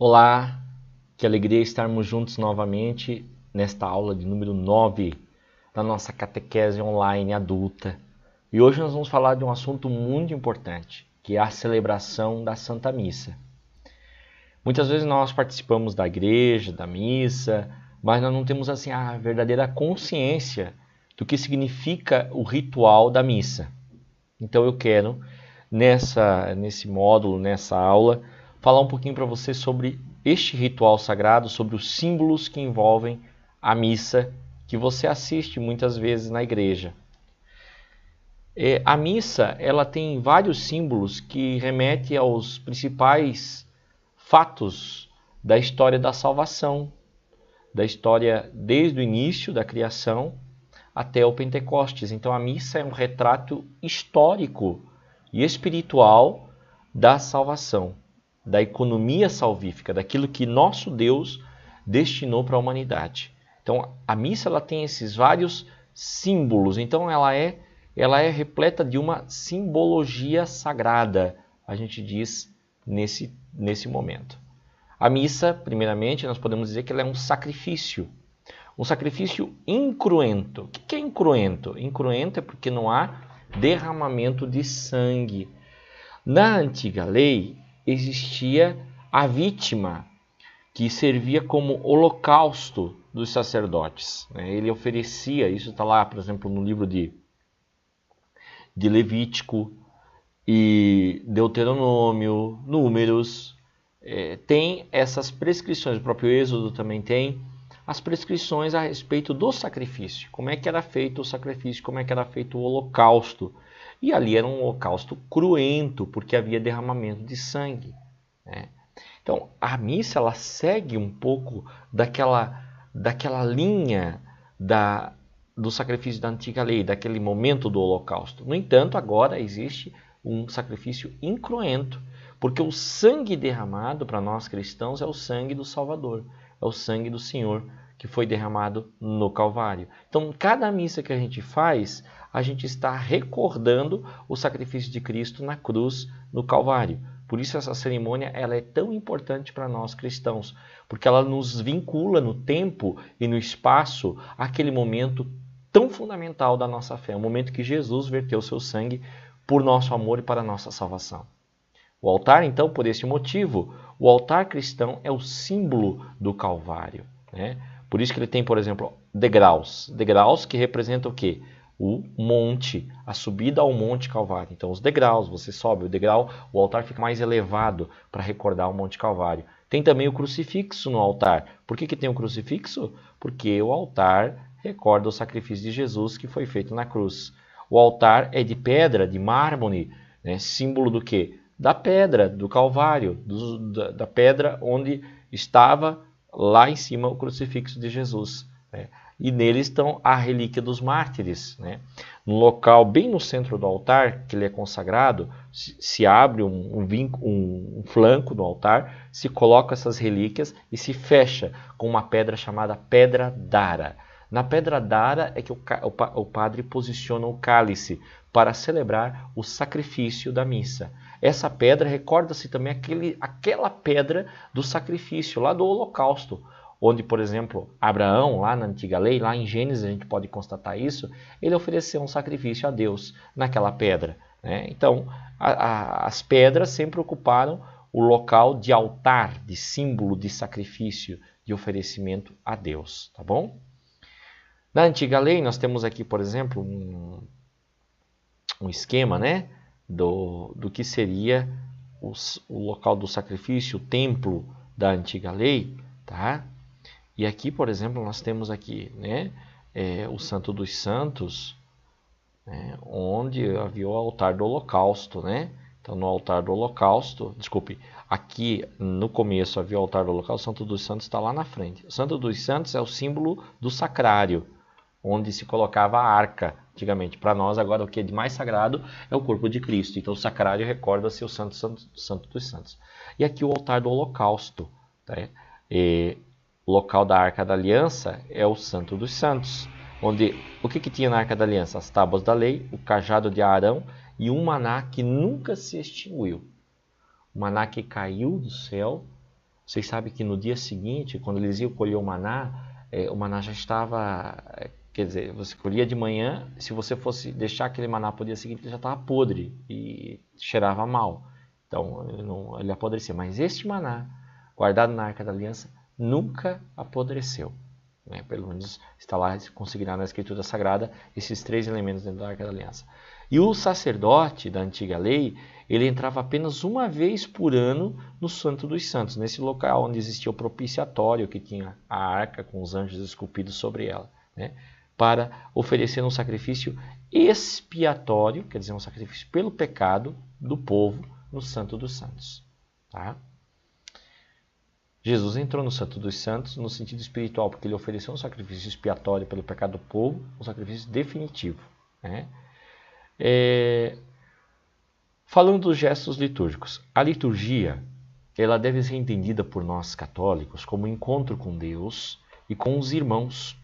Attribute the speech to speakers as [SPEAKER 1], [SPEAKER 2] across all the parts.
[SPEAKER 1] Olá, que alegria estarmos juntos novamente nesta aula de número 9 da nossa catequese online adulta. E hoje nós vamos falar de um assunto muito importante, que é a celebração da Santa Missa. Muitas vezes nós participamos da igreja, da missa, mas nós não temos assim a verdadeira consciência do que significa o ritual da missa. Então eu quero, nesse módulo, nessa aula, falar um pouquinho para você sobre este ritual sagrado, sobre os símbolos que envolvem a missa que você assiste muitas vezes na igreja. A missa ela tem vários símbolos que remetem aos principais fatos da história da salvação, da história desde o início da criação até o Pentecostes. Então a missa é um retrato histórico e espiritual da salvação, da economia salvífica, daquilo que nosso Deus destinou para a humanidade. Então a missa ela tem esses vários símbolos, então ela é repleta de uma simbologia sagrada, a gente diz nesse momento. A missa, primeiramente, nós podemos dizer que ela é um sacrifício incruento. O que é incruento? Incruento é porque não há derramamento de sangue. Na antiga lei existia a vítima, que servia como holocausto dos sacerdotes. Ele oferecia, isso está lá, por exemplo, no livro de Levítico e Deuteronômio, Números, tem essas prescrições, o próprio Êxodo também tem as prescrições a respeito do sacrifício, como é que era feito o sacrifício, como é que era feito o holocausto. E ali era um holocausto cruento, porque havia derramamento de sangue. Então, a missa ela segue um pouco daquela linha do sacrifício da antiga lei, daquele momento do holocausto. No entanto, agora existe um sacrifício incruento, porque o sangue derramado para nós cristãos é o sangue do Salvador, é o sangue do Senhor que foi derramado no Calvário. Então, cada missa que a gente faz, a gente está recordando o sacrifício de Cristo na cruz, no Calvário. Por isso essa cerimônia ela é tão importante para nós cristãos, porque ela nos vincula no tempo e no espaço àquele momento tão fundamental da nossa fé, o momento que Jesus verteu seu sangue por nosso amor e para a nossa salvação. O altar, então, por esse motivo, o altar cristão é o símbolo do Calvário. Por isso que ele tem, por exemplo, degraus. Degraus que representam o quê? O monte, a subida ao Monte Calvário. Então, os degraus, você sobe o degrau, o altar fica mais elevado para recordar o Monte Calvário. Tem também o crucifixo no altar. Por que tem o crucifixo? Porque o altar recorda o sacrifício de Jesus que foi feito na cruz. O altar é de pedra, de mármore, símbolo do quê? Da pedra, do Calvário, da pedra onde estava lá em cima o crucifixo de Jesus. E nele estão a relíquia dos mártires. No local bem no centro do altar, que ele é consagrado, se abre um flanco do altar, se coloca essas relíquias e se fecha com uma pedra chamada pedra dara. Na pedra dara é que o padre posiciona o cálice para celebrar o sacrifício da missa. Essa pedra recorda-se também aquela pedra do sacrifício, lá do holocausto, onde, por exemplo, Abraão, lá na antiga lei, lá em Gênesis a gente pode constatar isso, ele ofereceu um sacrifício a Deus naquela pedra. Então, as pedras sempre ocuparam o local de altar, de símbolo de sacrifício, de oferecimento a Deus, tá bom? Na antiga lei nós temos aqui, por exemplo, um esquema, do que seria o local do sacrifício, o templo da antiga lei, tá? E aqui, por exemplo, nós temos aqui, o Santo dos Santos, onde havia o altar do holocausto, Então, no altar do holocausto, aqui no começo havia o altar do holocausto, o Santo dos Santos está lá na frente. O Santo dos Santos é o símbolo do sacrário, onde se colocava a arca, antigamente. Para nós, agora, o que é de mais sagrado é o corpo de Cristo. Então, o sacrário recorda-se o Santo dos Santos. E aqui o altar do holocausto. O local da Arca da Aliança é o Santo dos Santos. Onde, o que tinha na Arca da Aliança? As tábuas da lei, o cajado de Arão e um maná que nunca se extinguiu. O maná que caiu do céu Vocês sabem que no dia seguinte, quando eles iam colher o maná já estava... Quer dizer, você colhia de manhã, se você fosse deixar aquele maná para o dia seguinte, ele já estava podre e cheirava mal. Então, ele apodrecia. Mas este maná, guardado na Arca da Aliança, nunca apodreceu. Né? Pelo menos está lá, conseguirá na Escritura Sagrada, esses 3 elementos dentro da Arca da Aliança. E o sacerdote da antiga lei, ele entrava apenas uma vez por ano no Santo dos Santos, nesse local onde existia o propiciatório, que tinha a arca com os anjos esculpidos sobre ela, né? Para oferecer um sacrifício expiatório, quer dizer, um sacrifício pelo pecado do povo no Santo dos Santos. Tá? Jesus entrou no Santo dos Santos no sentido espiritual, porque ele ofereceu um sacrifício expiatório pelo pecado do povo, um sacrifício definitivo. Né? Falando dos gestos litúrgicos, a liturgia ela deve ser entendida por nós católicos como um encontro com Deus e com os irmãos,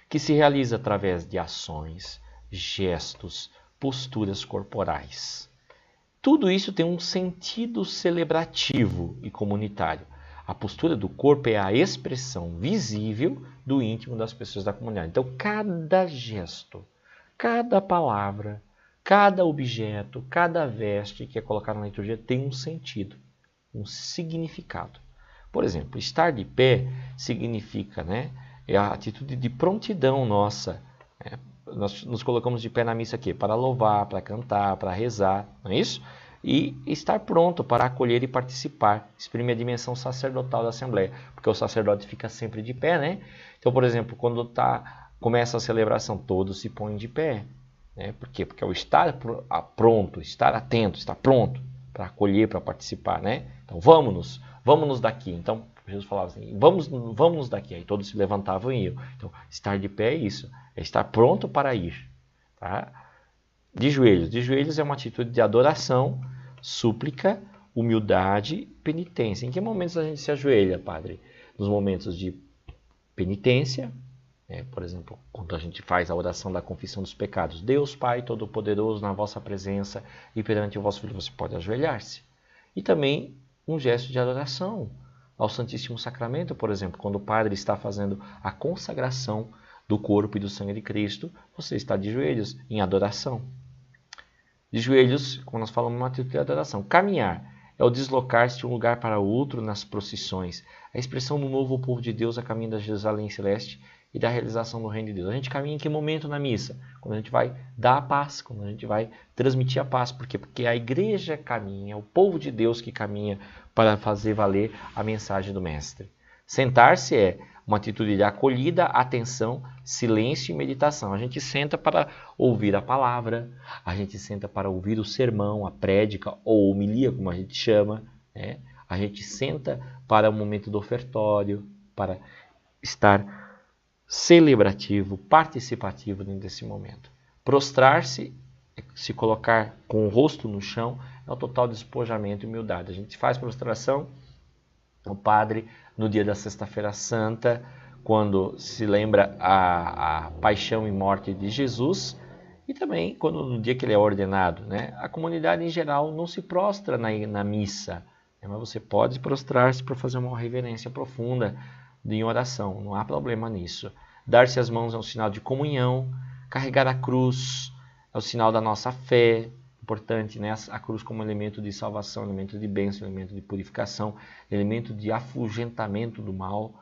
[SPEAKER 1] que se realiza através de ações, gestos, posturas corporais. Tudo isso tem um sentido celebrativo e comunitário. A postura do corpo é a expressão visível do íntimo das pessoas da comunidade. Então, cada gesto, cada palavra, cada objeto, cada veste que é colocado na liturgia tem um sentido, um significado. Por exemplo, estar de pé significa, é a atitude de prontidão nossa. Nós nos colocamos de pé na missa aqui para louvar, para cantar, para rezar, não é isso? E estar pronto para acolher e participar, exprime a dimensão sacerdotal da Assembleia, porque o sacerdote fica sempre de pé, né? Então, por exemplo, quando começa a celebração, todos se põem de pé. Por quê? Porque é o estar pronto, estar atento, estar pronto para acolher, para participar, né? Então, vamos daqui. Então, Jesus falava assim, vamos daqui. Aí todos se levantavam e iam. Então, estar de pé é isso, é estar pronto para ir. Tá? De joelhos é uma atitude de adoração, súplica, humildade, penitência. Em que momentos a gente se ajoelha, padre? Nos momentos de penitência, por exemplo, quando a gente faz a oração da confissão dos pecados. Deus Pai Todo-Poderoso, na vossa presença e perante o vosso Filho, você pode ajoelhar-se. E também um gesto de adoração ao Santíssimo Sacramento, por exemplo, quando o padre está fazendo a consagração do corpo e do sangue de Cristo, você está de joelhos em adoração. De joelhos, quando nós falamos uma atitude de adoração. Caminhar é o deslocar-se de um lugar para outro nas procissões. A expressão do novo povo de Deus a caminho da Jerusalém Celeste e da realização do Reino de Deus. A gente caminha em que momento na missa? Quando a gente vai dar a paz, quando a gente vai transmitir a paz. Por quê? Porque a igreja caminha, o povo de Deus que caminha para fazer valer a mensagem do Mestre. Sentar-se é uma atitude de acolhida, atenção, silêncio e meditação. A gente senta para ouvir a palavra, a gente senta para ouvir o sermão, a prédica ou homilia, como a gente chama. A gente senta para o momento do ofertório, para estar celebrativo, participativo desse momento. Prostrar-se, se colocar com o rosto no chão, é o total despojamento e humildade. A gente faz prostração, o padre, no dia da Sexta-feira Santa, quando se lembra a paixão e morte de Jesus, e também no dia que ele é ordenado. A comunidade em geral não se prostra na missa, mas você pode prostrar-se para fazer uma reverência profunda em oração, não há problema nisso. Dar-se as mãos é um sinal de comunhão, carregar a cruz é o sinal da nossa fé, importante, a cruz como elemento de salvação, elemento de bênção, elemento de purificação, elemento de afugentamento do mal.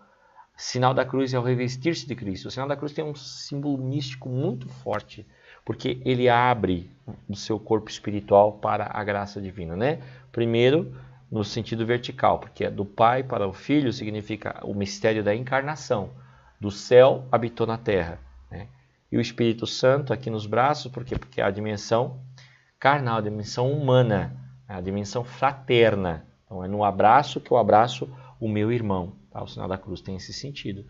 [SPEAKER 1] Sinal da cruz é o revestir-se de Cristo. O sinal da cruz tem um símbolo místico muito forte, porque ele abre o seu corpo espiritual para a graça divina. Primeiro, no sentido vertical, porque do Pai para o Filho significa o mistério da encarnação. Do céu habitou na terra. E o Espírito Santo aqui nos braços, por quê? Porque é a dimensão carnal, a dimensão humana, a dimensão fraterna. Então é no abraço que eu abraço o meu irmão. O sinal da cruz tem esse sentido.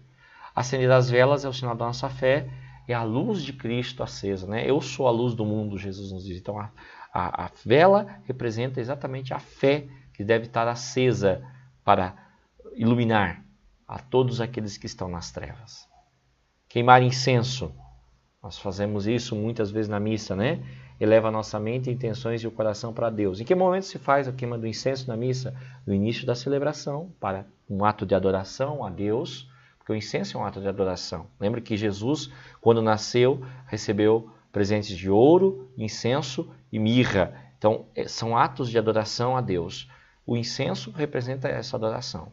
[SPEAKER 1] Acender as velas é o sinal da nossa fé, é a luz de Cristo acesa. Eu sou a luz do mundo, Jesus nos diz. Então a vela representa exatamente a fé que deve estar acesa para iluminar a todos aqueles que estão nas trevas. Queimar incenso. Nós fazemos isso muitas vezes na missa, eleva a nossa mente, intenções e o coração para Deus. Em que momento se faz a queima do incenso na missa? No início da celebração, para um ato de adoração a Deus, porque o incenso é um ato de adoração. Lembra que Jesus, quando nasceu, recebeu presentes de ouro, incenso e mirra. Então, são atos de adoração a Deus. O incenso representa essa adoração.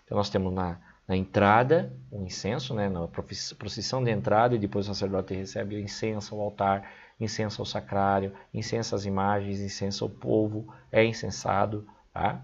[SPEAKER 1] Então, nós temos na entrada o incenso, né, na procissão de entrada, e depois o sacerdote recebe o incenso ao altar, incenso ao sacrário, incenso às imagens, incenso ao povo, é incensado. Tá?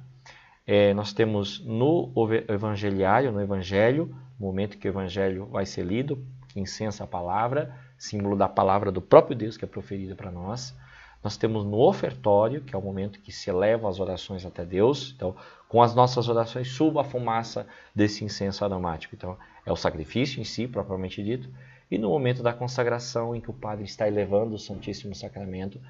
[SPEAKER 1] Nós temos no evangeliário, no evangelho, no momento que o evangelho vai ser lido, que incensa a palavra, símbolo da palavra do próprio Deus que é proferida para nós. Nós temos no ofertório, que é o momento que se elevam as orações até Deus. Então, com as nossas orações, suba a fumaça desse incenso aromático. Então, é o sacrifício em si, propriamente dito. E no momento da consagração, em que o padre está elevando o Santíssimo Sacramento,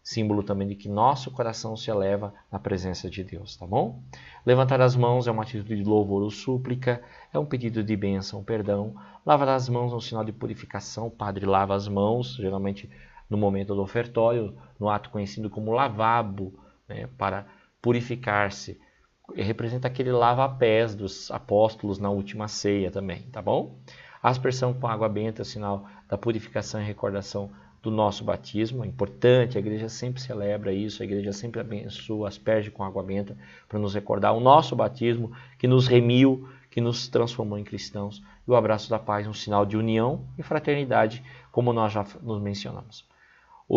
[SPEAKER 1] símbolo também de que nosso coração se eleva na presença de Deus, tá bom? Levantar as mãos é uma atitude de louvor ou súplica, é um pedido de bênção, perdão. Lavar as mãos é um sinal de purificação, o padre lava as mãos, geralmente no momento do ofertório, no ato conhecido como lavabo, né, para purificar-se. Representa aquele lava-pés dos apóstolos na última ceia também, tá bom? A aspersão com água benta é sinal da purificação e recordação do nosso batismo. É importante, a igreja sempre celebra isso, a igreja sempre abençoa, asperge com água benta para nos recordar o nosso batismo que nos remiu, que nos transformou em cristãos. E o abraço da paz, um sinal de união e fraternidade, como nós já nos mencionamos.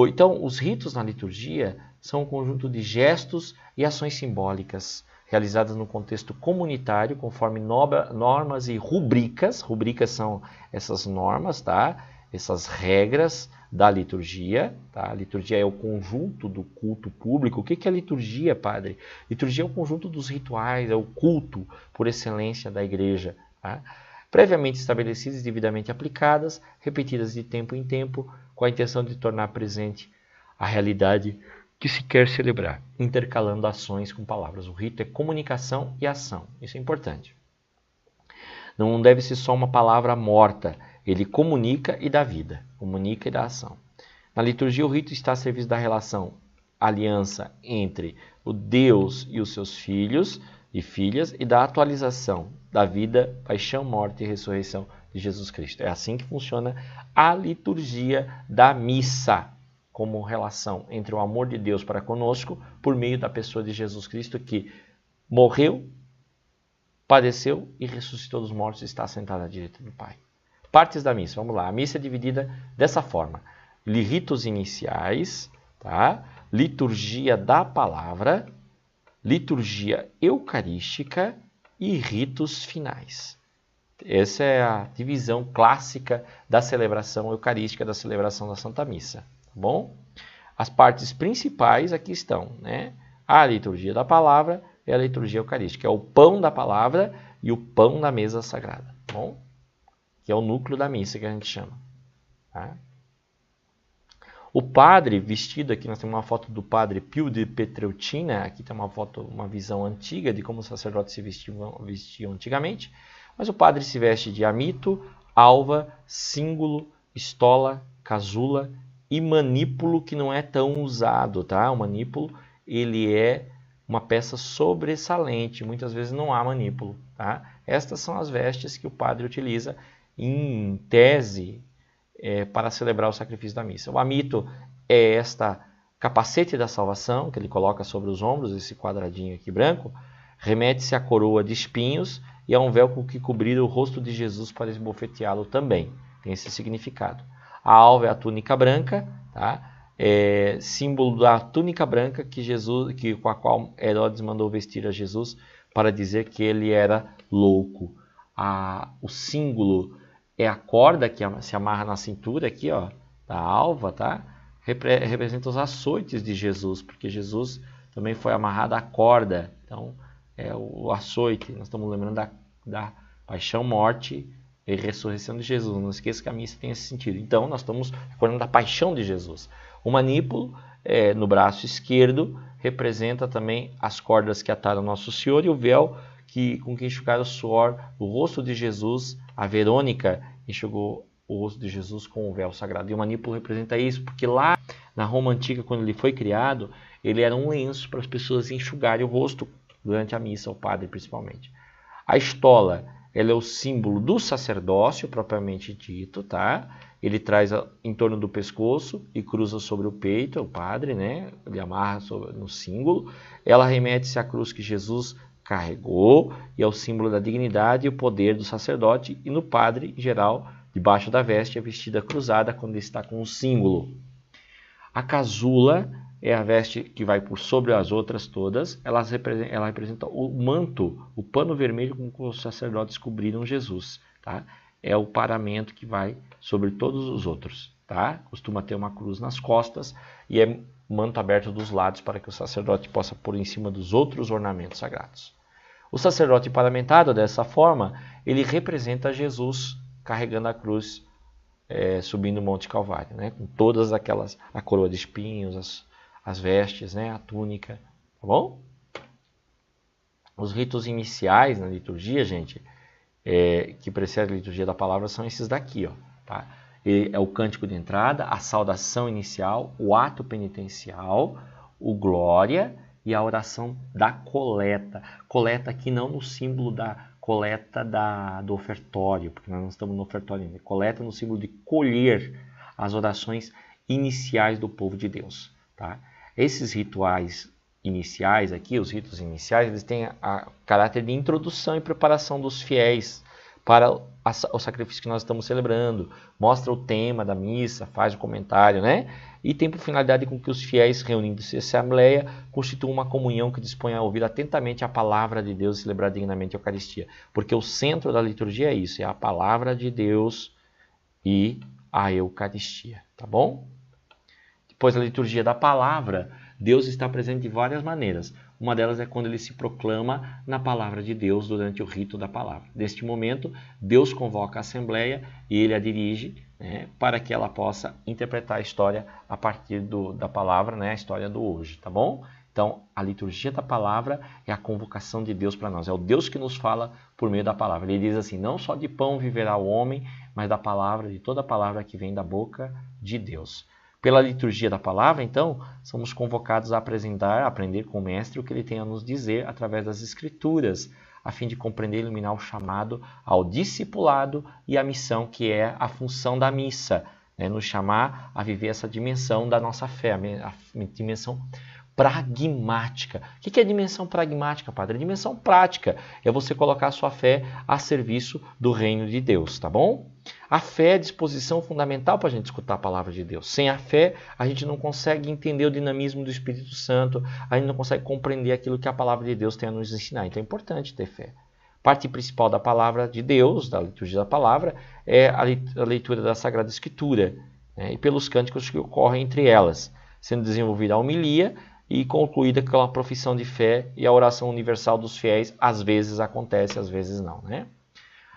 [SPEAKER 1] Então, os ritos na liturgia são um conjunto de gestos e ações simbólicas realizadas no contexto comunitário, conforme normas e rubricas. Rubricas são essas normas, tá? Essas regras da liturgia. Tá? A liturgia é o conjunto do culto público. O que é liturgia, padre? Liturgia é o conjunto dos rituais, é o culto por excelência da igreja. Tá? Previamente estabelecidas e devidamente aplicadas, repetidas de tempo em tempo, com a intenção de tornar presente a realidade que se quer celebrar, intercalando ações com palavras. O rito é comunicação e ação. Isso é importante. Não deve ser só uma palavra morta. Ele comunica e dá vida. Comunica e dá ação. Na liturgia, o rito está a serviço da relação, aliança entre o Deus e os seus filhos e filhas e da atualização da vida, paixão, morte e ressurreição de Jesus Cristo. É assim que funciona a liturgia da missa, como relação entre o amor de Deus para conosco por meio da pessoa de Jesus Cristo que morreu, padeceu e ressuscitou dos mortos e está sentado à direita do Pai. Partes da missa, vamos lá. A missa é dividida dessa forma. Ritos iniciais, tá? Liturgia da palavra, liturgia eucarística e ritos finais. Essa é a divisão clássica da celebração eucarística, da celebração da Santa Missa. Tá bom? As partes principais aqui estão, né? A liturgia da palavra e a liturgia eucarística. É o pão da palavra e o pão da mesa sagrada. Tá bom? Que é o núcleo da missa que a gente chama. Tá? O padre vestido, aqui nós temos uma foto do padre Pio de Petreutina, aqui tem uma foto, uma visão antiga de como os sacerdotes se vestiam antigamente, mas o padre se veste de amito, alva, cíngulo, estola, casula e manípulo, que não é tão usado, tá? O manípulo, ele é uma peça sobressalente, muitas vezes não há manípulo, tá? Estas são as vestes que o padre utiliza em tese, para celebrar o sacrifício da missa. O amito é esta capacete da salvação que ele coloca sobre os ombros, esse quadradinho aqui branco, remete-se à coroa de espinhos e a um véu com que cobrir o rosto de Jesus para esbofeteá-lo também. Tem esse significado. A alva é a túnica branca, tá? Símbolo da túnica branca com a qual Herodes mandou vestir a Jesus para dizer que ele era louco. O símbolo é a corda que se amarra na cintura aqui, ó, da alva, tá? Representa os açoites de Jesus, porque Jesus também foi amarrado à corda. Então, é o açoite. Nós estamos lembrando da paixão, morte e ressurreição de Jesus. Não esqueça que a missa tem esse sentido. Então, nós estamos recordando da paixão de Jesus. O manípulo, no braço esquerdo, representa também as cordas que ataram Nosso Senhor e o véu com que enxugaram o suor, o rosto de Jesus. A Verônica enxugou o rosto de Jesus com o véu sagrado. E o manípulo representa isso, porque lá Na Roma Antiga, quando ele foi criado, ele era um lenço para as pessoas enxugarem o rosto durante a missa, o padre principalmente. A estola, ela é o símbolo do sacerdócio propriamente dito, tá? Ele traz em torno do pescoço e cruza sobre o peito, o padre, né? Ele amarra no símbolo. Ela remete-se à cruz que Jesus carregou e é o símbolo da dignidade e o poder do sacerdote. E no padre, em geral, debaixo da veste, é vestida cruzada quando ele está com o símbolo. A casula é a veste que vai por sobre as outras todas. Ela representa o manto, o pano vermelho com que os sacerdotes cobriram Jesus, tá? É o paramento que vai sobre todos os outros, tá? Costuma ter uma cruz nas costas e é manto aberto dos lados para que o sacerdote possa pôr em cima dos outros ornamentos sagrados. O sacerdote paramentado, dessa forma, ele representa Jesus carregando a cruz, subindo o Monte Calvário, né? Com todas aquelas, a coroa de espinhos, as vestes, né? A túnica, tá bom? Os ritos iniciais na liturgia, gente, que precedem a liturgia da palavra são esses daqui, ó, tá? É o cântico de entrada, a saudação inicial, o ato penitencial, o glória e a oração da coleta. Coleta aqui não no símbolo da coleta do ofertório, porque nós não estamos no ofertório ainda. Coleta no símbolo de colher as orações iniciais do povo de Deus, tá? Esses rituais iniciais aqui, os ritos iniciais, eles têm a caráter de introdução e preparação dos fiéis para o sacrifício que nós estamos celebrando. Mostra o tema da missa, faz o comentário, né? E tem por finalidade com que os fiéis reunidos em assembleia constituam uma comunhão que dispõe a ouvir atentamente a palavra de Deus e celebrar dignamente a Eucaristia. Porque o centro da liturgia é isso, é a palavra de Deus e a Eucaristia, tá bom? Depois, a liturgia da palavra, Deus está presente de várias maneiras. Uma delas é quando ele se proclama na palavra de Deus durante o rito da palavra. Neste momento, Deus convoca a assembleia e ele a dirige, né, para que ela possa interpretar a história a partir da palavra, né, a história do hoje, tá bom? Então, a liturgia da palavra é a convocação de Deus para nós. É o Deus que nos fala por meio da palavra. Ele diz assim, não só de pão viverá o homem, mas da palavra, de toda a palavra que vem da boca de Deus. Pela liturgia da palavra, então, somos convocados a aprender com o Mestre o que ele tem a nos dizer através das Escrituras, a fim de compreender e iluminar o chamado ao discipulado e a missão que é a função da missa, né? Nos chamar a viver essa dimensão da nossa fé, a dimensão pragmática. O que é dimensão pragmática, padre? A dimensão prática é você colocar a sua fé a serviço do reino de Deus, tá bom? A fé é a disposição fundamental para a gente escutar a palavra de Deus. Sem a fé, a gente não consegue entender o dinamismo do Espírito Santo, a gente não consegue compreender aquilo que a palavra de Deus tem a nos ensinar. Então é importante ter fé. Parte principal da palavra de Deus, da liturgia da palavra, é a leitura da Sagrada Escritura, né? E pelos cânticos que ocorrem entre elas, sendo desenvolvida a homilia e concluída com a profissão de fé e a oração universal dos fiéis. Às vezes acontece, às vezes não, né?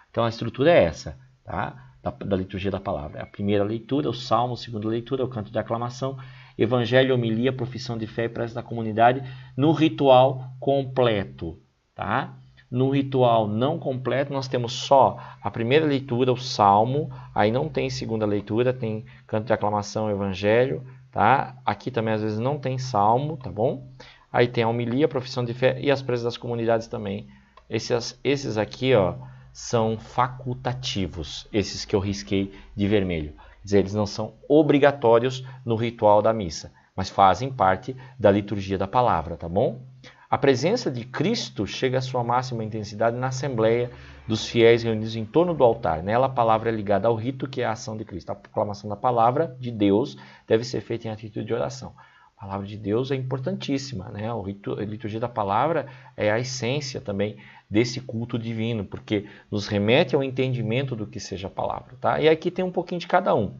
[SPEAKER 1] Então a estrutura é essa, tá? Da liturgia da palavra. A primeira leitura, o salmo, a segunda leitura, o canto de aclamação, evangelho, homilia, profissão de fé e prece da comunidade no ritual completo, tá? No ritual não completo, nós temos só a primeira leitura, o salmo, aí não tem segunda leitura, tem canto de aclamação, evangelho, tá? Aqui também às vezes não tem salmo, tá bom? Aí tem a homilia, a profissão de fé e as preces das comunidades também. Esses aqui, ó, são facultativos, esses que eu risquei de vermelho. Quer dizer, eles não são obrigatórios no ritual da missa, mas fazem parte da liturgia da palavra, tá bom? A presença de Cristo chega à sua máxima intensidade na assembleia dos fiéis reunidos em torno do altar. Nela a palavra é ligada ao rito, que é a ação de Cristo. A proclamação da palavra de Deus deve ser feita em atitude de oração. A palavra de Deus é importantíssima, né? A liturgia da palavra é a essência também desse culto divino, porque nos remete ao entendimento do que seja a palavra, tá? E aqui tem um pouquinho de cada um.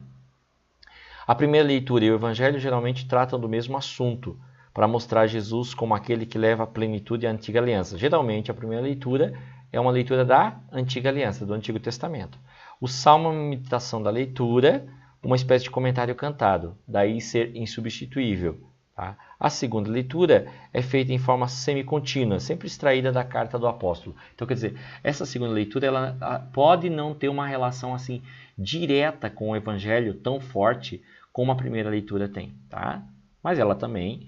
[SPEAKER 1] A primeira leitura e o evangelho geralmente tratam do mesmo assunto, para mostrar Jesus como aquele que leva à plenitude a antiga aliança. Geralmente a primeira leitura é uma leitura da antiga aliança, do Antigo Testamento. O salmo é uma imitação da leitura, uma espécie de comentário cantado, daí ser insubstituível. Tá? A segunda leitura é feita em forma semicontínua, sempre extraída da carta do apóstolo. Então, quer dizer, essa segunda leitura ela pode não ter uma relação assim direta com o evangelho tão forte como a primeira leitura tem, tá? Mas ela também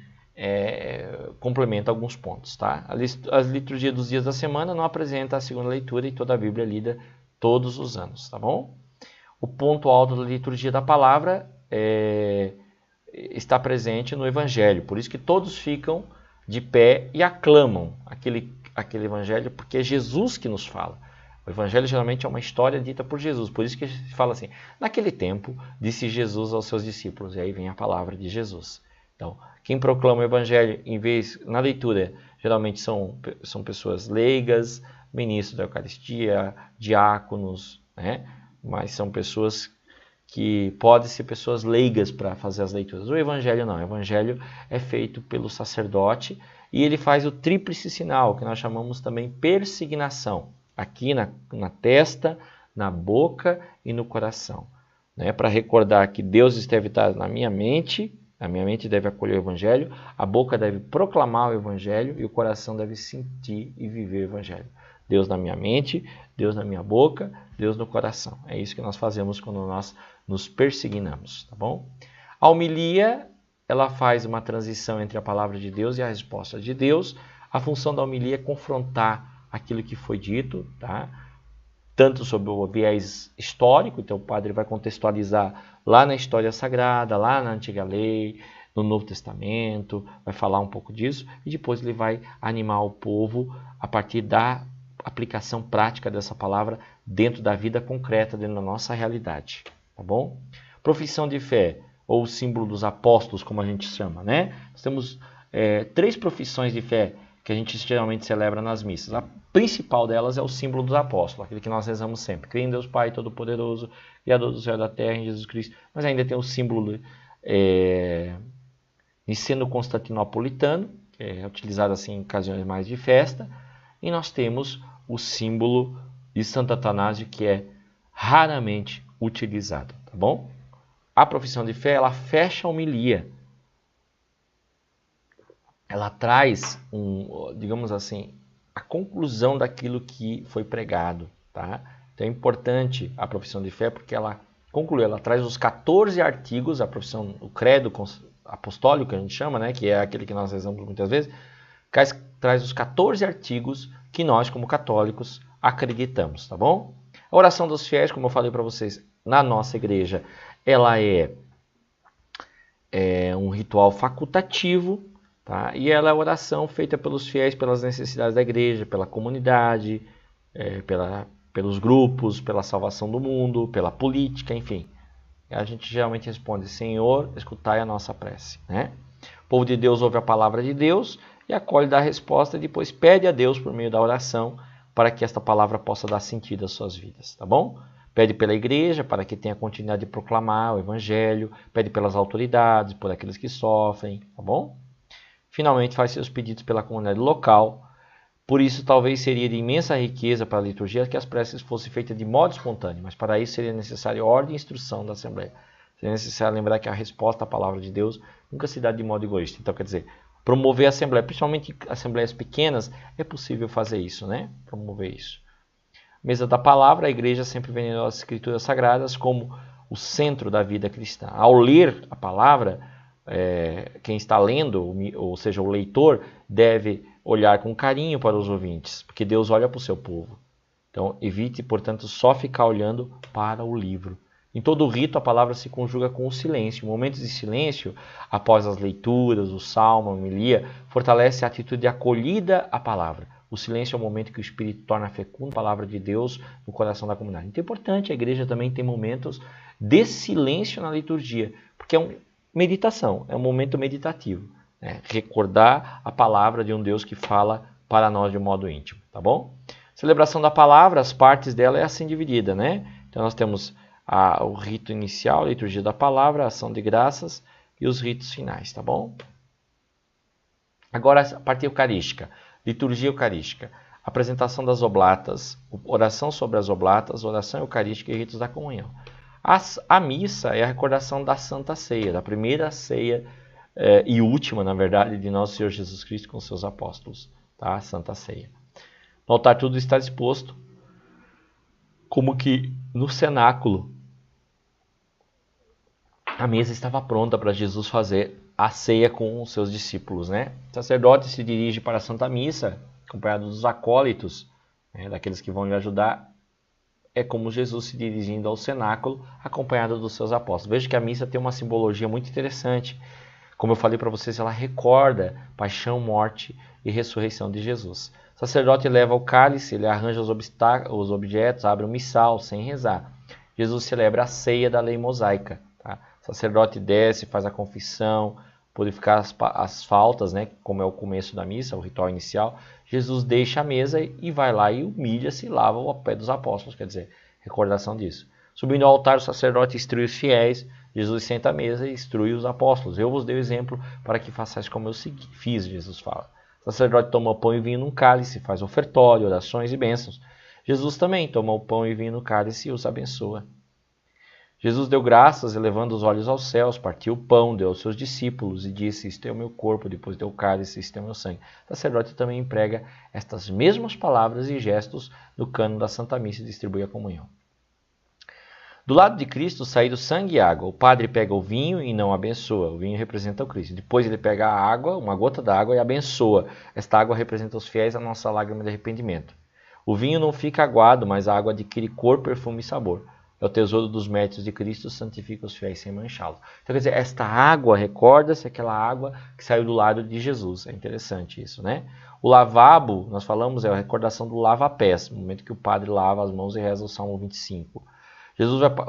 [SPEAKER 1] complementa alguns pontos, tá? A liturgia dos dias da semana não apresenta a segunda leitura e toda a Bíblia é lida todos os anos, tá bom? O ponto alto da liturgia da palavra está presente no Evangelho, por isso que todos ficam de pé e aclamam aquele Evangelho, porque é Jesus que nos fala. O Evangelho geralmente é uma história dita por Jesus, por isso que se fala assim, naquele tempo disse Jesus aos seus discípulos, e aí vem a palavra de Jesus. Então, quem proclama o Evangelho, na leitura, geralmente são pessoas leigas, ministros da Eucaristia, diáconos, né? Mas são pessoas que podem ser pessoas leigas para fazer as leituras. O Evangelho não, o Evangelho é feito pelo sacerdote e ele faz o tríplice sinal, que nós chamamos também persignação, aqui na testa, na boca e no coração, né? Para recordar que Deus esteve na minha mente, a minha mente deve acolher o Evangelho, a boca deve proclamar o Evangelho e o coração deve sentir e viver o Evangelho. Deus na minha mente, Deus na minha boca, Deus no coração. É isso que nós fazemos quando nós nos persignamos, tá bom? A homilia, ela faz uma transição entre a palavra de Deus e a resposta de Deus. A função da homilia é confrontar aquilo que foi dito, tá? Tanto sobre o viés histórico, então o padre vai contextualizar lá na história sagrada, lá na Antiga Lei, no Novo Testamento, vai falar um pouco disso, e depois ele vai animar o povo a partir da aplicação prática dessa palavra dentro da vida concreta, dentro da nossa realidade, tá bom? Profissão de fé, ou símbolo dos apóstolos, como a gente chama, né? Nós temos 3 profissões de fé que a gente geralmente celebra nas missas. A principal delas é o símbolo dos apóstolos, aquele que nós rezamos sempre. Creio em Deus Pai Todo-Poderoso, Criador do céu e da terra, em Jesus Cristo. Mas ainda tem o símbolo niceno-constantinopolitano, que é utilizado assim em ocasiões mais de festa. E nós temos o símbolo de Santo Atanásio, que é raramente utilizado, tá bom? A profissão de fé, ela fecha a homilia. Ela traz, digamos assim, a conclusão daquilo que foi pregado, tá? Então é importante a profissão de fé porque ela conclui, ela traz os 14 artigos, o credo apostólico que a gente chama, né, que é aquele que nós rezamos muitas vezes, traz os 14 artigos que nós, como católicos, acreditamos, tá bom? A oração dos fiéis, como eu falei para vocês, na nossa igreja, ela é um ritual facultativo, tá? E ela é a oração feita pelos fiéis, pelas necessidades da igreja, pela comunidade, pelos grupos, pela salvação do mundo, pela política, enfim. A gente geralmente responde, Senhor, escutai a nossa prece, né? O povo de Deus ouve a palavra de Deus e acolhe da resposta e depois pede a Deus por meio da oração para que esta palavra possa dar sentido às suas vidas, tá bom? Pede pela igreja para que tenha continuidade de proclamar o evangelho, pede pelas autoridades, por aqueles que sofrem, tá bom? Finalmente faz seus pedidos pela comunidade local. Por isso, talvez seria de imensa riqueza para a liturgia que as preces fossem feitas de modo espontâneo, mas para isso seria necessária ordem e instrução da Assembleia. Seria necessário lembrar que a resposta à palavra de Deus nunca se dá de modo egoísta. Então, quer dizer, promover a Assembleia, principalmente assembleias pequenas, é possível fazer isso, né? Promover isso. Mesa da palavra, a igreja sempre venerou as escrituras sagradas como o centro da vida cristã. Ao ler a palavra, quem está lendo, ou seja, o leitor, deve olhar com carinho para os ouvintes, porque Deus olha para o seu povo. Então, evite, portanto, só ficar olhando para o livro. Em todo o rito, a palavra se conjuga com o silêncio. Momentos de silêncio, após as leituras, o salmo, a homilia, fortalece a atitude de acolhida à palavra. O silêncio é o momento que o Espírito torna fecunda a palavra de Deus no coração da comunidade. Então é importante, a igreja também tem momentos de silêncio na liturgia, porque é uma meditação, é um momento meditativo. Né? Recordar a palavra de um Deus que fala para nós de um modo íntimo, tá bom? Celebração da palavra, as partes dela é assim dividida, né? Então nós temos o rito inicial, a liturgia da palavra, a ação de graças e os ritos finais, tá bom? Agora a parte eucarística. Liturgia eucarística, apresentação das oblatas, oração sobre as oblatas, oração eucarística e ritos da comunhão. A missa é a recordação da Santa Ceia, da primeira ceia e última, na verdade, de nosso Senhor Jesus Cristo com seus apóstolos, tá? A Santa Ceia. No altar tudo está disposto, como que no cenáculo a mesa estava pronta para Jesus fazer a ceia com os seus discípulos, né? O sacerdote se dirige para a Santa Missa, acompanhado dos acólitos, né, daqueles que vão lhe ajudar. É como Jesus se dirigindo ao cenáculo, acompanhado dos seus apóstolos. Veja que a missa tem uma simbologia muito interessante. Como eu falei para vocês, ela recorda paixão, morte e ressurreição de Jesus. O sacerdote leva o cálice, ele arranja os objetos, abre o missal sem rezar. Jesus celebra a ceia da lei mosaica. Tá? O sacerdote desce, faz a confissão, purificar as faltas, né? Como é o começo da missa, o ritual inicial. Jesus deixa a mesa e vai lá e humilha-se e lava o pé dos apóstolos, quer dizer, recordação disso. Subindo ao altar, o sacerdote instrui os fiéis, Jesus senta à mesa e instrui os apóstolos. Eu vos dei o exemplo para que façais como eu fiz, Jesus fala. O sacerdote toma o pão e vinho num cálice, faz ofertório, orações e bênçãos. Jesus também toma o pão e vinho no cálice e os abençoa. Jesus deu graças, elevando os olhos aos céus, partiu o pão, deu aos seus discípulos e disse, isto é o meu corpo, depois deu o cálice, isto é o meu sangue. O sacerdote também emprega estas mesmas palavras e gestos no cânon da Santa Missa e distribui a comunhão. Do lado de Cristo saíram sangue e água. O padre pega o vinho e não abençoa. O vinho representa o Cristo. Depois ele pega a água, uma gota d'água, e abençoa. Esta água representa os fiéis, a nossa lágrima de arrependimento. O vinho não fica aguado, mas a água adquire cor, perfume e sabor. É o tesouro dos méritos de Cristo, santifica os fiéis sem manchá-los. Então, quer dizer, esta água, recorda-se aquela água que saiu do lado de Jesus. É interessante isso, né? O lavabo, nós falamos, é a recordação do lava-pés, no momento que o padre lava as mãos e reza o Salmo 25.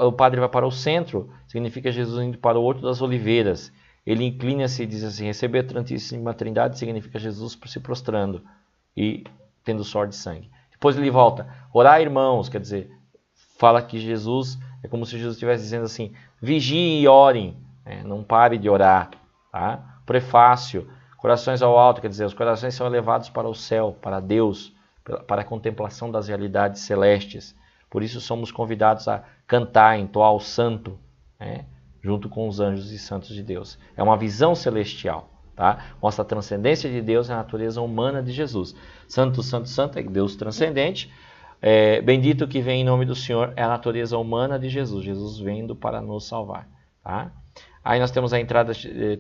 [SPEAKER 1] O padre vai para o centro, significa Jesus indo para o Horto das Oliveiras. Ele inclina-se e diz assim, receber a Santíssima Trindade significa Jesus se prostrando e tendo suor de sangue. Depois ele volta, orar irmãos, quer dizer, fala que Jesus, é como se Jesus estivesse dizendo assim, vigiem e orem, né? Não pare de orar. Tá? Prefácio, corações ao alto, quer dizer, os corações são elevados para o céu, para Deus, para a contemplação das realidades celestes. Por isso somos convidados a cantar, entoar o santo, né? Junto com os anjos e santos de Deus. É uma visão celestial. Tá? Mostra a transcendência de Deus e a natureza humana de Jesus. Santo, santo, santo é Deus transcendente. Bendito que vem em nome do Senhor é a natureza humana de Jesus. Jesus vindo para nos salvar. Tá? Aí nós temos a entrada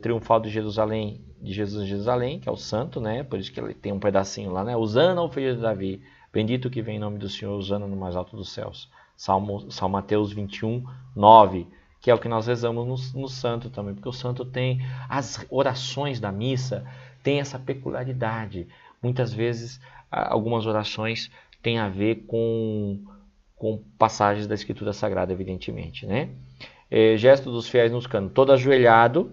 [SPEAKER 1] triunfal de Jerusalém, de Jesus em Jerusalém, que é o santo, né? Por isso que ele tem um pedacinho lá, né? Hosana ao filho de Davi. Bendito que vem em nome do Senhor, hosana no mais alto dos céus. São Mateus 21, 9, que é o que nós rezamos no santo também, porque o santo tem as orações da missa, tem essa peculiaridade. Muitas vezes, algumas orações têm a ver com passagens da Escritura Sagrada, evidentemente, né? Gesto dos fiéis nos cânones, todo ajoelhado,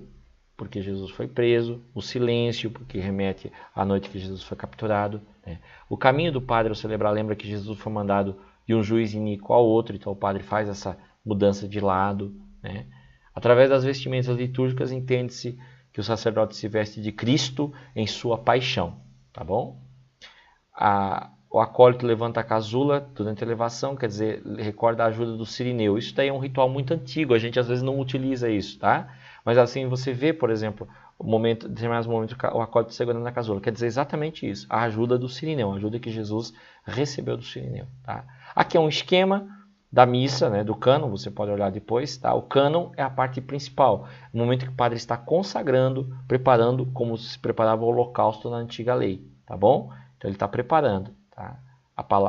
[SPEAKER 1] porque Jesus foi preso, o silêncio, porque remete à noite que Jesus foi capturado, né? O caminho do padre ao celebrar lembra que Jesus foi mandado de um juiz iníquo ao outro, então o padre faz essa mudança de lado, né? Através das vestimentas litúrgicas entende-se que o sacerdote se veste de Cristo em sua paixão, tá bom? O acólito levanta a casula durante a elevação, quer dizer, recorda a ajuda do Cirineu. Isso daí é um ritual muito antigo, a gente às vezes não utiliza isso, tá? Mas assim, você vê, por exemplo, determinados momentos o acólito segurando a casula. Quer dizer exatamente isso, a ajuda do Cirineu, a ajuda que Jesus recebeu do Cirineu. Tá? Aqui é um esquema da missa, né, do cânon, você pode olhar depois. Tá? O cânon é a parte principal, no momento que o padre está consagrando, preparando como se preparava o holocausto na antiga lei. Tá bom? Então ele está preparando. Tá?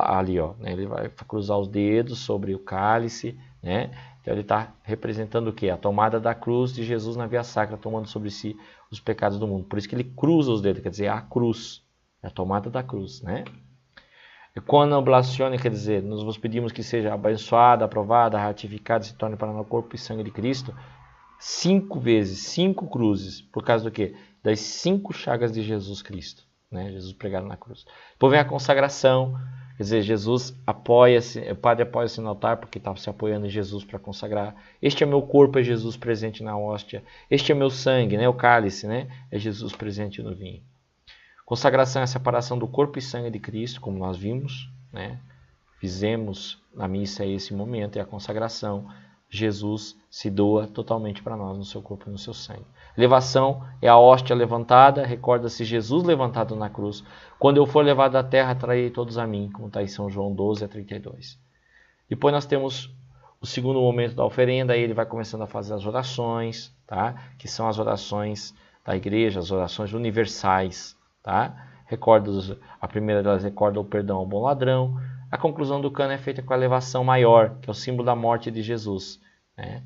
[SPEAKER 1] Ali, ó, né, ele vai cruzar os dedos sobre o cálice, né? Então ele está representando o quê? A tomada da cruz de Jesus na via sacra, tomando sobre si os pecados do mundo. Por isso que ele cruza os dedos, quer dizer, a cruz, a tomada da cruz, né? E quando a oblacione, quer dizer, nós vos pedimos que seja abençoada, aprovada, ratificada, se torne para nós o corpo e sangue de Cristo, 5 vezes, 5 cruzes, por causa do quê? Das 5 chagas de Jesus Cristo, né? Jesus pregado na cruz. Depois vem a consagração. Quer dizer, Jesus apoia-se, o padre apoia-se no altar porque estava se apoiando em Jesus para consagrar. Este é meu corpo, é Jesus presente na hóstia. Este é meu sangue, né? O cálice, né? É Jesus presente no vinho. Consagração é a separação do corpo e sangue de Cristo, como nós vimos, né? Fizemos na missa esse momento, é a consagração. Jesus se doa totalmente para nós no seu corpo e no seu sangue. Elevação é a hóstia levantada, recorda-se Jesus levantado na cruz. Quando eu for levado à terra, atrairei todos a mim, como está em São João 12 a 32. Depois nós temos o segundo momento da oferenda, aí ele vai começando a fazer as orações, tá? Que são as orações da igreja, as orações universais, tá? A primeira delas recorda o perdão ao bom ladrão. A conclusão do cano é feita com a elevação maior, que é o símbolo da morte de Jesus, né?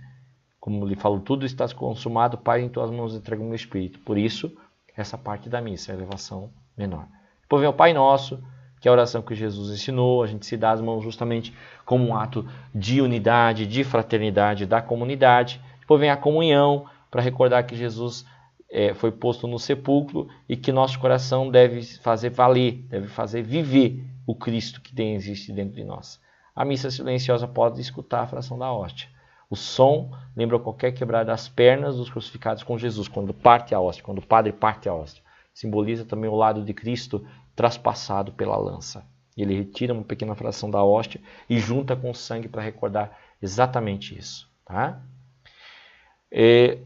[SPEAKER 1] Como ele falou, tudo está consumado, Pai, em tuas mãos entrego o meu espírito. Por isso, essa parte da missa, a elevação menor. Depois vem o Pai Nosso, que é a oração que Jesus ensinou. A gente se dá as mãos justamente como um ato de unidade, de fraternidade da comunidade. Depois vem a comunhão, para recordar que Jesus foi posto no sepulcro e que nosso coração deve fazer valer, deve fazer viver o Cristo que existe dentro de nós. A missa silenciosa pode escutar a fração da hóstia. O som lembra qualquer quebrar das pernas dos crucificados com Jesus, quando parte a hóstia, quando o padre parte a hóstia. Simboliza também o lado de Cristo traspassado pela lança. Ele retira uma pequena fração da hóstia e junta com o sangue para recordar exatamente isso. Tá?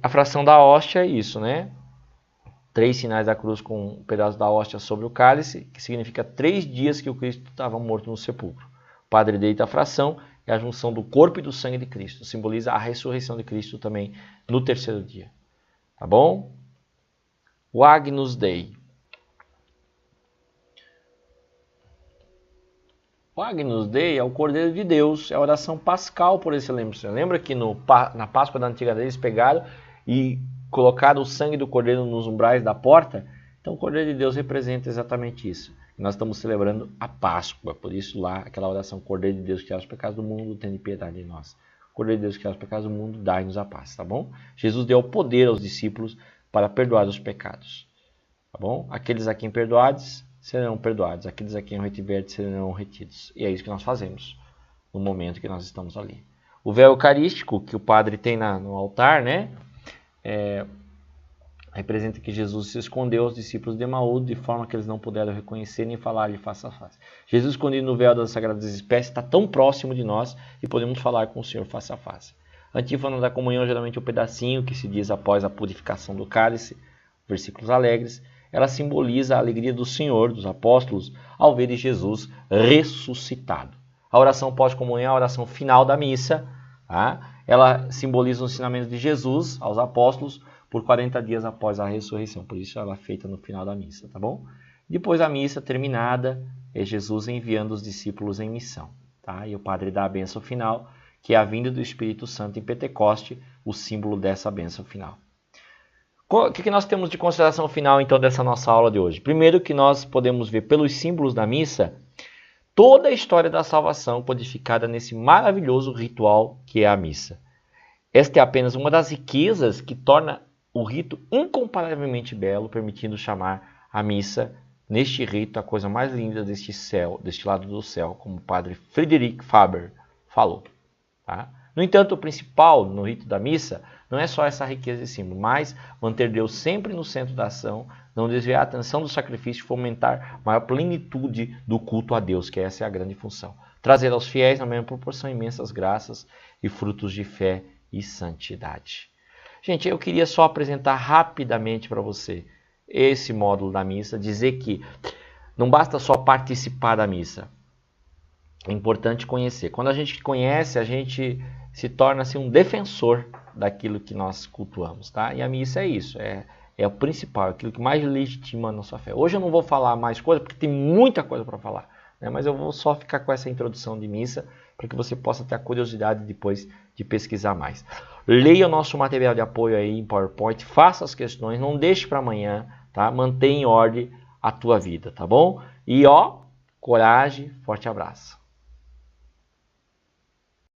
[SPEAKER 1] A fração da hóstia é isso, né? 3 sinais da cruz com um pedaço da hóstia sobre o cálice, que significa 3 dias que o Cristo estava morto no sepulcro. O padre deita a fração, é a junção do corpo e do sangue de Cristo. Simboliza a ressurreição de Cristo também no 3º dia. Tá bom? O Agnus Dei. O Agnus Dei é o Cordeiro de Deus, é a oração pascal por excelência. Lembra que na Páscoa da Antiga Lei eles pegaram e colocaram o sangue do Cordeiro nos umbrais da porta? Então o Cordeiro de Deus representa exatamente isso. Nós estamos celebrando a Páscoa, por isso lá aquela oração: Cordeiro de Deus que tira os pecados do mundo, tenha piedade de nós. Cordeiro de Deus que tira os pecados do mundo, dai-nos a paz, tá bom? Jesus deu poder aos discípulos para perdoar os pecados, tá bom? Aqueles a quem perdoados serão perdoados, aqueles a quem retiverdes serão retidos. E é isso que nós fazemos no momento que nós estamos ali. O véu eucarístico que o padre tem no altar, né? Representa que Jesus se escondeu aos discípulos de Emaús de forma que eles não puderam reconhecer nem falar-lhe face a face. Jesus escondido no véu das sagradas espécies está tão próximo de nós e podemos falar com o Senhor face a face. A antífona da comunhão geralmente é o pedacinho que se diz após a purificação do cálice, versículos alegres. Ela simboliza a alegria do Senhor, dos apóstolos, ao verem Jesus ressuscitado. A oração pós-comunhão é a oração final da missa. Tá? Ela simboliza o ensinamento de Jesus aos apóstolos por 40 dias após a ressurreição. Por isso ela é feita no final da missa, tá bom? Depois da missa terminada, é Jesus enviando os discípulos em missão. Tá? E o padre dá a bênção final, que é a vinda do Espírito Santo em Pentecoste, o símbolo dessa bênção final. O que nós temos de consideração final, então, dessa nossa aula de hoje? Primeiro, que nós podemos ver pelos símbolos da missa toda a história da salvação codificada nesse maravilhoso ritual que é a missa. Esta é apenas uma das riquezas que torna o rito incomparavelmente belo, permitindo chamar a missa, neste rito, a coisa mais linda deste céu, deste lado do céu, como o padre Friedrich Faber falou. Tá? No entanto, o principal no rito da missa não é só essa riqueza de símbolo, mas manter Deus sempre no centro da ação, não desviar a atenção do sacrifício e fomentar maior plenitude do culto a Deus, que essa é a grande função. Trazer aos fiéis, na mesma proporção, imensas graças e frutos de fé e santidade. Gente, eu queria só apresentar rapidamente para você esse módulo da missa, dizer que não basta só participar da missa, é importante conhecer. Quando a gente conhece, a gente se torna assim, um defensor daquilo que nós cultuamos, tá? E a missa é isso, é o principal, aquilo que mais legitima a nossa fé. Hoje eu não vou falar mais coisa, porque tem muita coisa para falar, né? Mas eu vou só ficar com essa introdução de missa, para que você possa ter a curiosidade depois de pesquisar mais. Leia o nosso material de apoio aí em PowerPoint, faça as questões, não deixe para amanhã, tá? Mantenha em ordem a tua vida, tá bom? E coragem, forte abraço.